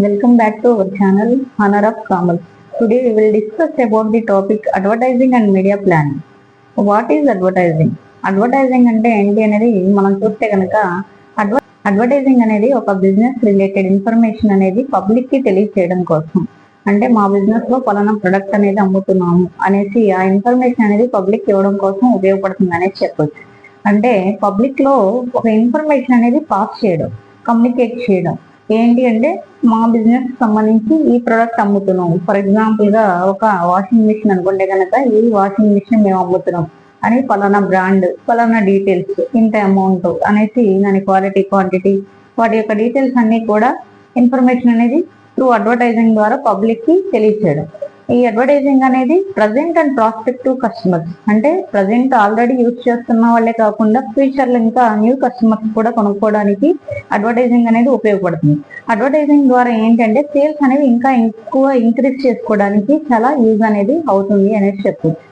Welcome back to our channel Honor of Commerce. Today we will discuss about the topic advertising and media planning. What is advertising? Advertising అంటే ఏంటి అనేది మనం చూస్తే కనుక advertising అనేది ఒక బిజినెస్ రిలేటెడ్ ఇన్ఫర్మేషన్ అనేది పబ్లిక్ కి తెలియజేయడం కోసం. అంటే మా బిజినెస్ లో పలానా ప్రొడక్ట్ అనేది అమ్ముతున్నాము అనేసి ఆ ఇన్ఫర్మేషన్ అనేది పబ్లిక్ ఇవ్వడం కోసం ఉపయోగపడుతుంది అనేది చెప్పొచ్చు. అంటే పబ్లిక్ లో ఒక ఇన్ఫర్మేషన్ అనేది పాస్ చేయడం, కమ్యూనికేట్ చేయడం. ఏంటి అంటే మా బిజినెస్ సంబంధించి ఈ ప్రోడక్ట్ అమ్ముతున్నాం. ఫర్ ఎగ్జాంపుల్ గా ఒక వాషింగ్ మిషన్ అనుకుంటే కనుక ఈ వాషింగ్ మిషన్ మేము అమ్ముతున్నాం అని పలానా బ్రాండ్, పలానా డీటెయిల్స్, ఇంత అమౌంట్ అనేసి దాని క్వాలిటీ, క్వాంటిటీ, వాటి యొక్క డీటెయిల్స్ అన్ని కూడా ఇన్ఫర్మేషన్ అనేది త్రూ అడ్వర్టైజింగ్ ద్వారా పబ్లిక్ కి తెలియచేయడం. ఈ అడ్వర్టైజింగ్ అనేది ప్రజెంట్ అండ్ ప్రాస్పెక్టివ్ కస్టమర్స్, అంటే ప్రజెంట్ ఆల్రెడీ యూజ్ చేస్తున్న వాళ్ళే కాకుండా ఫ్యూచర్ లో ఇంకా న్యూ కస్టమర్స్ కూడా కొనుక్కోవడానికి అడ్వర్టైజింగ్ అనేది ఉపయోగపడుతుంది. అడ్వర్టైజింగ్ ద్వారా ఏంటంటే సేల్స్ అనేవి ఇంకా ఎక్కువ ఇంక్రీజ్ చేసుకోవడానికి చాలా యూజ్ అనేది అవుతుంది అనేది చెప్పచ్చు.